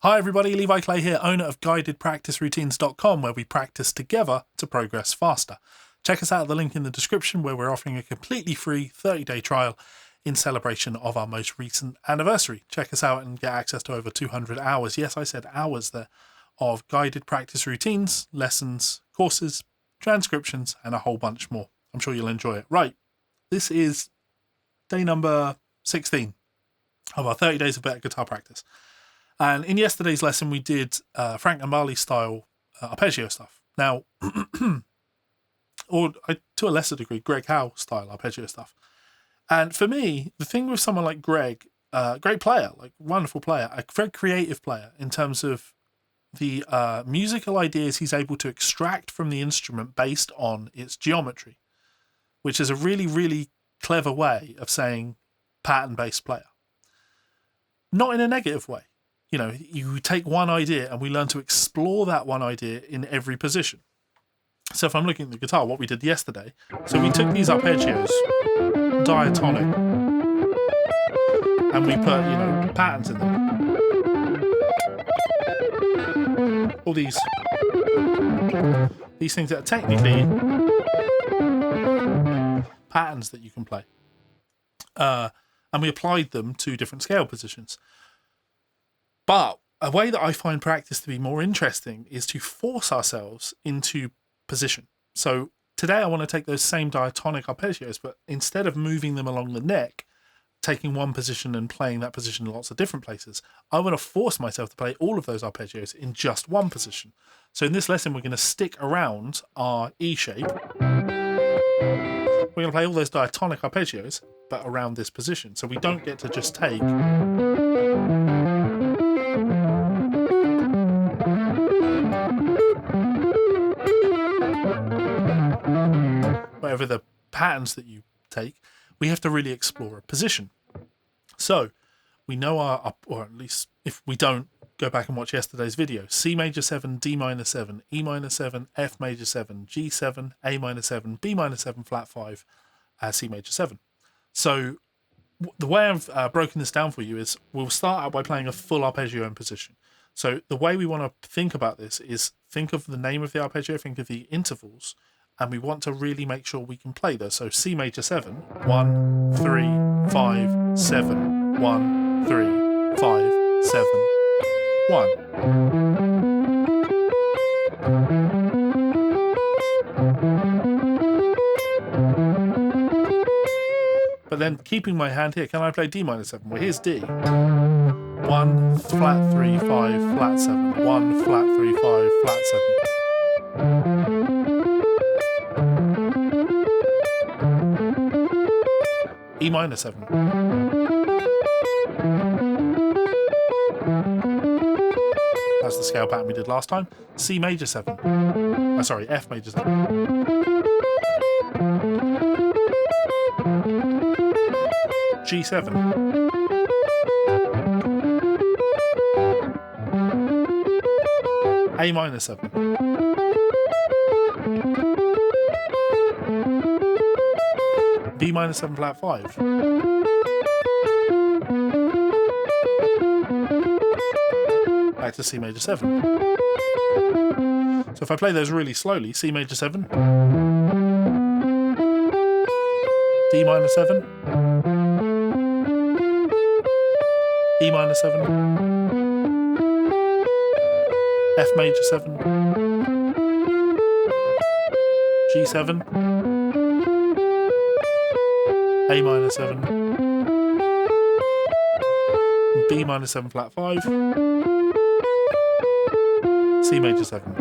Hi everybody, Levi Clay here, owner of guidedpracticeroutines.com, where we practice together to progress faster. Check us out at the link in the description, where we're offering a completely free 30-day trial in celebration of our most recent anniversary. Check us out and get access to over 200 hours, yes, I said hours there, of guided practice routines, lessons, courses, transcriptions, and a whole bunch more. I'm sure you'll enjoy it. Right, this is day number 16 of our 30 days of better guitar practice. And in yesterday's lesson, we did Frank and Marley style arpeggio stuff. Now, or to a lesser degree, Greg Howe style arpeggio stuff. And for me, the thing with someone like Greg, great player, like wonderful player, a very creative player in terms of the musical ideas he's able to extract from the instrument based on its geometry, which is a really, really clever way of saying pattern-based player. Not in a negative way. You know, you take one idea and we learn to explore that one idea in every position. So if I'm looking at the guitar, what we did yesterday, so we took these arpeggios, diatonic, and we put, patterns in them. All these things that are technically patterns that you can play. And we applied them to different scale positions. But a way that I find practice to be more interesting is to force ourselves into position. So today I want to take those same diatonic arpeggios, but instead of moving them along the neck, taking one position and playing that position in lots of different places, I want to force myself to play all of those arpeggios in just one position. So in this lesson, we're going to stick around our E shape. We're going to play all those diatonic arpeggios, but around this position. So we don't get to just take whatever the patterns that you take, we have to really explore a position. So we know or at least if we don't, go back and watch yesterday's video, C major 7, D minor 7, E minor 7, F major 7, G7, A minor 7, B minor 7, flat 5, C major 7. So the way I've broken this down for you is we'll start out by playing a full arpeggio in position. So the way we want to think about this is think of the name of the arpeggio, think of the intervals, and we want to really make sure we can play those. So C major 7, 1, 3, 5, 7, 1, 3, 5, 7, 1. But then keeping my hand here, can I play D minor 7? Well, here's D. 1, flat 3, 5, flat 7. 1, flat 3, 5, flat 7. E minor 7. That's the scale pattern we did last time. C major 7. F major 7. G7. A minor 7. B minor 7 flat 5. Back to C major 7. So if I play those really slowly, C major 7, D minor 7, E minor 7, F major 7, G7, A minor 7, B minor 7 flat 5, C major 7.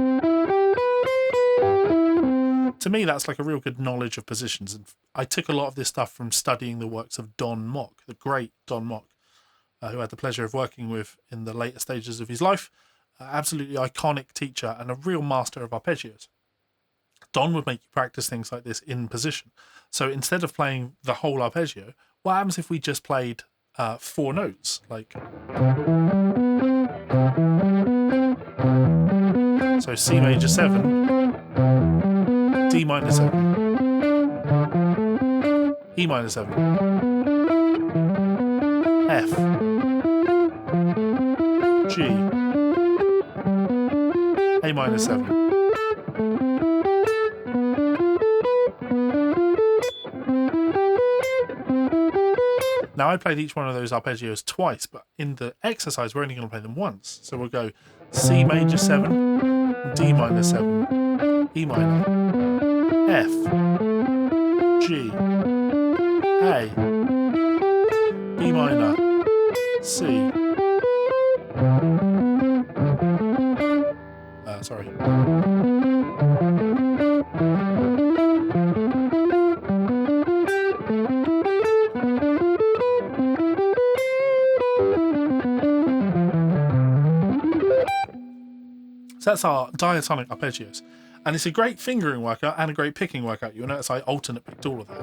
To me, that's like a real good knowledge of positions. And I took a lot of this stuff from studying the works of Don Mock, the great Don Mock, who I had the pleasure of working with in the later stages of his life. Absolutely iconic teacher and a real master of arpeggios. Don would make you practice things like this in position. So instead of playing the whole arpeggio, what happens if we just played 4 notes? Like, so C major 7, D minor 7, E minor 7, F, G, A minor 7. Now I played each one of those arpeggios twice, but in the exercise we're only going to play them once. So we'll go C major 7, D minor 7, E minor, F, G, A, B minor, C, sorry. So that's our diatonic arpeggios. And it's a great fingering workout and a great picking workout. You'll notice I alternate picked all of that.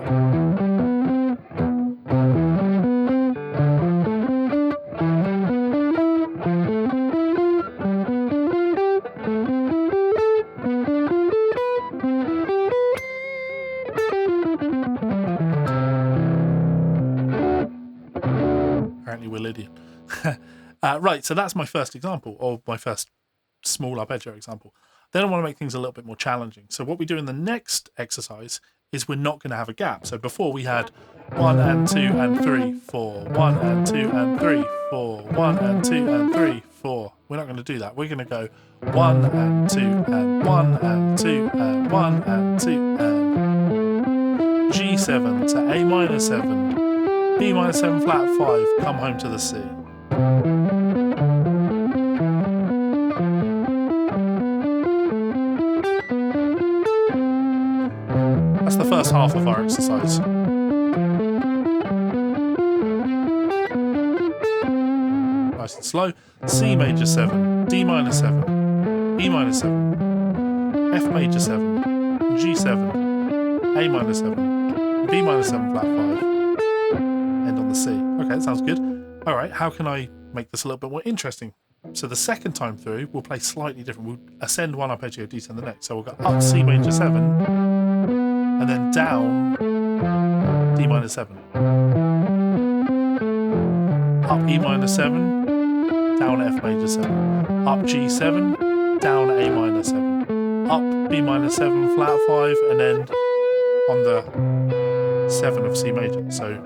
Apparently we're Lydian. Right, so that's my first example, or my first small arpeggio example. Then I want to make things a little bit more challenging. So what we do in the next exercise is we're not going to have a gap. So before we had 1 and 2 and 3, 4, 1 and 2 and 3, 4, 1 and 2 and 3, 4. We're not going to do that. We're going to go 1 and 2 and 1 and 2 and 1 and 2 and G7 to A minor 7, B minor 7 flat 5, come home to the C. That's the first half of our exercise. Nice and slow. C major 7, D minor 7, E minor 7, F major 7, G7, A minor 7, B minor 7 flat 5. End on the C. Okay, that sounds good. All right, how can I make this a little bit more interesting? So the second time through, we'll play slightly different. We'll ascend one arpeggio, descend the next. So we'll go up C major 7, and then down D minor 7. Up E minor 7, down F major 7. Up G7, down A minor 7. Up B minor 7, flat 5, and then on the 7 of C major. So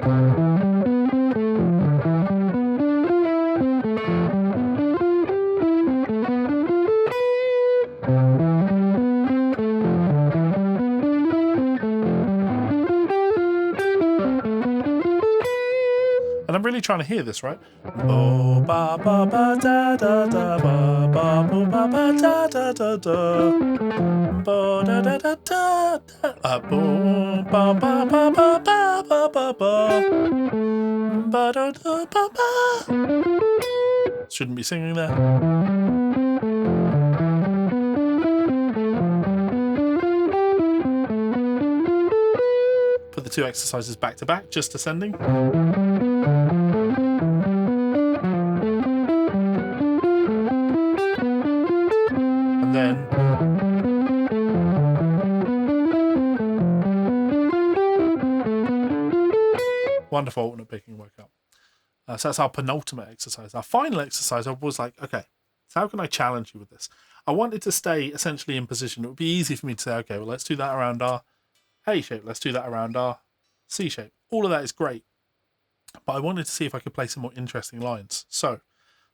and I'm really trying to hear this, right? Bo ba ba ba da da da ba ba bo ba ba da da da da bo da da da da bo ba ba ba ba ba ba ba ba ba da da ba ba. Shouldn't be singing there. Put the two exercises back to back, just ascending. Then wonderful alternate picking workout. So that's our penultimate exercise. Our final exercise, I was like, okay, so how can I challenge you with this? I wanted to stay essentially in position. It would be easy for me to say, okay, well, let's do that around our A shape. Let's do that around our C shape. All of that is great. But I wanted to see if I could play some more interesting lines. So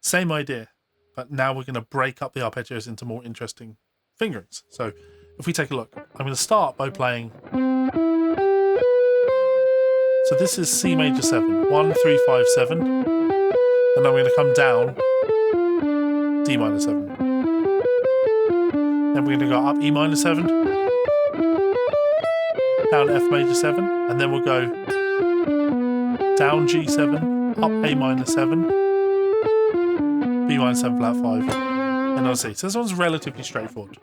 same idea. But now we're going to break up the arpeggios into more interesting fingerings. So if we take a look, I'm going to start by playing. So this is C major 7, 1, 3, 5, 7. And then we're going to come down D minor 7. Then we're going to go up E minor 7, down F major 7, and then we'll go down G7, up A minor 7, B minor 7 flat 5, and on C. So this one's relatively straightforward.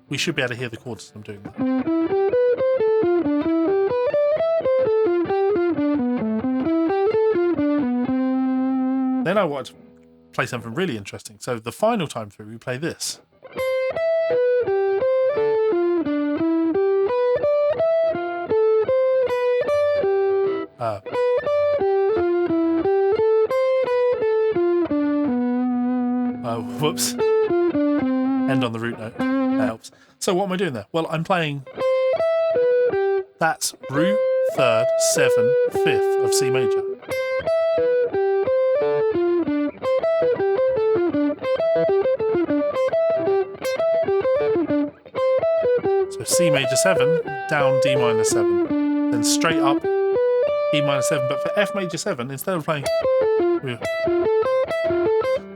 We should be able to hear the chords as I'm doing that. Then I wanted to play something really interesting. So the final time through, we play this. whoops. End on the root note. That helps. So what am I doing there? Well, I'm playing. That's root, third, 7, 5th of C major. So C major 7, down D minor 7. Then straight up E minor 7. But for F major 7, instead of playing with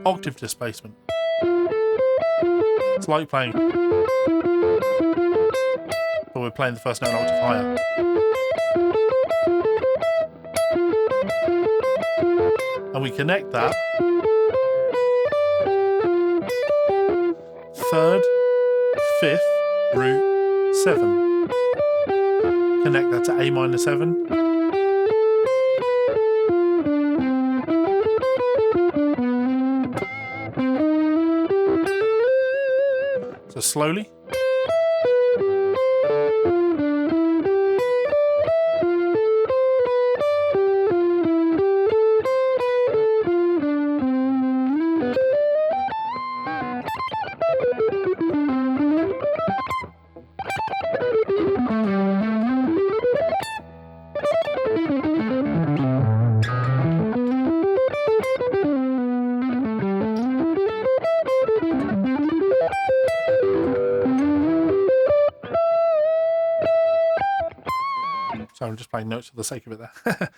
octave displacement, it's like playing, but we're playing the first note an octave higher. And we connect that 3rd, 5th, root 7. Connect that to A minor 7. So slowly. So I'm just playing notes for the sake of it there.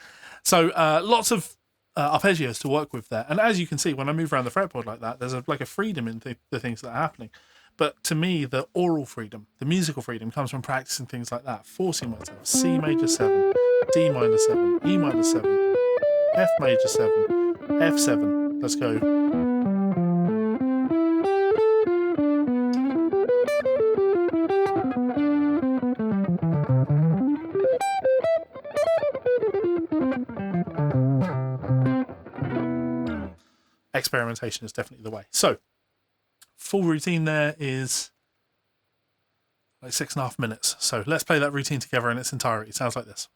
So lots of arpeggios to work with there. And as you can see, when I move around the fretboard like that, there's like a freedom in the things that are happening. But to me, the aural freedom, the musical freedom, comes from practicing things like that. Forcing myself. C major 7, D minor 7, E minor 7, F major 7, F7. Let's go. Experimentation is definitely the way. So, full routine there is like 6.5 minutes. So let's play that routine together in its entirety. It sounds like this.